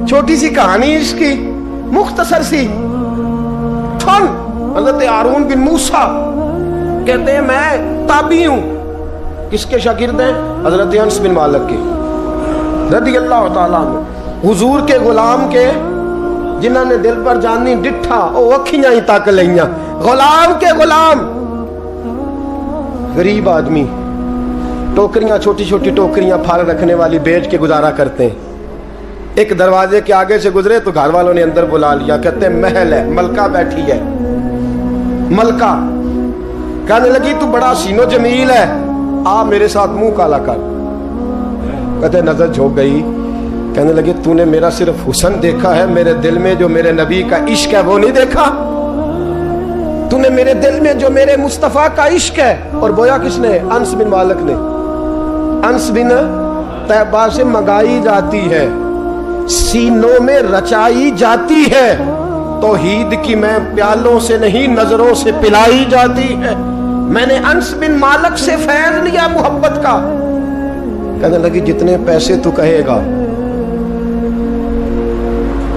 छोटी सी कहानी इसकी, मुख्तसर सी। हज़रत हारून बिन मूसा कहते हैं मैं ताबी हूं। किसके शागिर्द हैं? हज़रत अनस बिन मालिक के रज़ियल्लाहु ताला अन्हु। हुजूर के गुलाम के जिन्होंने दिल पर जानी डिठा ओ अखियां ही तक लिया। गुलाम के गुलाम, गरीब आदमी, टोकरियां, छोटी छोटी टोकरियां फाड़ रखने वाली बेच के गुजारा करते हैं। एक दरवाजे के आगे से गुजरे तो घर वालों ने अंदर बुला लिया। कहते हैं महल है, मलका बैठी है। मलका कहने लगी तू बड़ा सीनो जमील है, आ मेरे साथ मुंह काला कर। कहते नजर झोंक गई। कहने लगी तूने मेरा सिर्फ हुस्न देखा है, मेरे दिल में जो मेरे नबी का इश्क है वो नहीं देखा। तूने मेरे दिल में जो मेरे मुस्तफा का इश्क है। और बोया किसने? अनस बिन मालिक ने। अनस बिन तैबा से मंगाई जाती है, सीनों में रचाई जाती है। तौहीद की मैं प्यालों से नहीं नजरों से पिलाई जाती है। मैंने अनस बिन मालिक से फैज़ लिया मोहब्बत का। कहने लगी जितने पैसे तू कहेगा,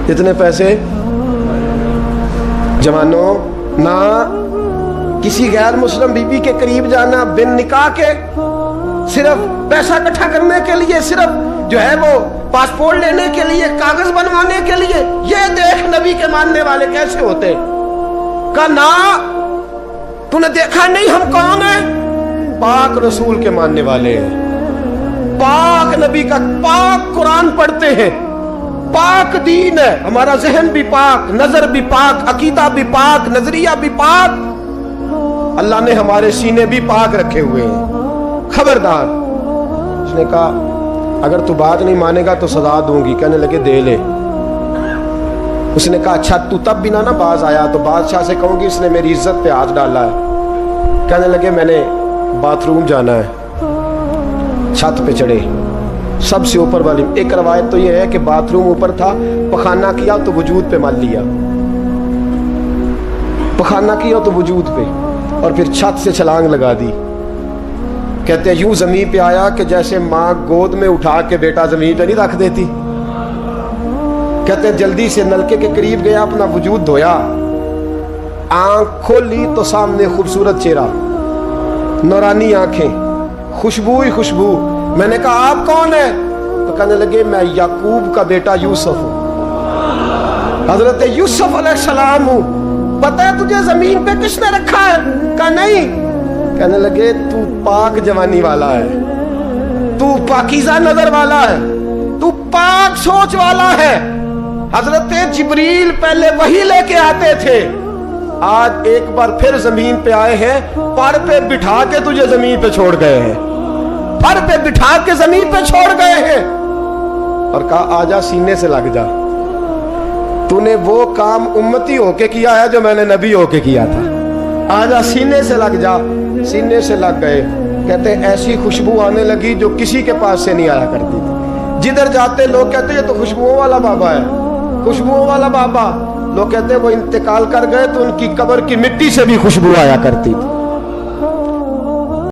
जितने पैसे। जवानों, ना किसी गैर मुस्लिम बीबी के करीब जाना बिन निकाह के, सिर्फ पैसा इकट्ठा करने के लिए, सिर्फ जो है वो पासपोर्ट लेने के लिए, कागज बनवाने के लिए। ये देख नबी के मानने वाले कैसे होते। का ना तूने देखा नहीं हम कौन है? पाक रसूल के मानने वाले हैं, पाक नबी का पाक कुरान पढ़ते हैं, पाक दीन है हमारा। जहन भी पाक, नजर भी पाक, अकीदा भी पाक, नजरिया भी पाक। अल्लाह ने हमारे सीने भी पाक रखे हुए हैं। खबरदार। उसने कहा अगर तू बात नहीं मानेगा तो सजा दूंगी। कहने लगे दे ले। उसने कहा अच्छा तू तब भी ना बाज आया तो बादशाह से कहूंगी इसने मेरी इज्जत पे हाथ डाला है। कहने लगे मैंने बाथरूम जाना है। छत पे चढ़े, सबसे ऊपर वाली। एक रवायत तो ये है कि बाथरूम ऊपर था, पखाना किया तो वजूद पे मल लिया, पखाना किया तो वजूद पे, और फिर छत से छलांग लगा दी। कहते हैं यूं जमीन पे आया कि जैसे माँ गोद में उठा के बेटा जमीन पे नहीं रख देती। कहते हैं जल्दी से नलके के करीब गया, अपना वजूद धोया, आंख खोली तो सामने खूबसूरत चेहरा, नौरानी आंखें, खुशबू ही खुशबू। मैंने कहा आप कौन है? तो कहने लगे मैं याकूब का बेटा यूसुफ हूं, हजरत यूसुफ अलैहिस्सलाम हूं। पता है तुझे जमीन पे किसने रखा है? कहा नहीं। कहने लगे तू पाक जवानी वाला है, तू पाकीज़ा नजर वाला है, तू पाक सोच वाला है। हजरत जिब्रील पहले वही लेके आते थे, आज एक बार फिर जमीन पे आए हैं, पर पे बिठा के तुझे जमीन पे छोड़ गए हैं, पर पे बिठा के जमीन पे छोड़ गए हैं। और कहा आजा सीने से लग जा, तूने वो काम उम्मती होके किया है जो मैंने नबी होके किया था। आजा सीने से लग जा। सीने से लग गए। कहते ऐसी खुशबू आने लगी जो किसी के पास से नहीं आया करती थी। जिधर जाते लोग कहते ये तो खुशबुओं वाला बाबा है, खुशबुओं वाला बाबा। लोग कहते वो इंतकाल कर गए तो उनकी कब्र की मिट्टी से भी खुशबू आया करती थी।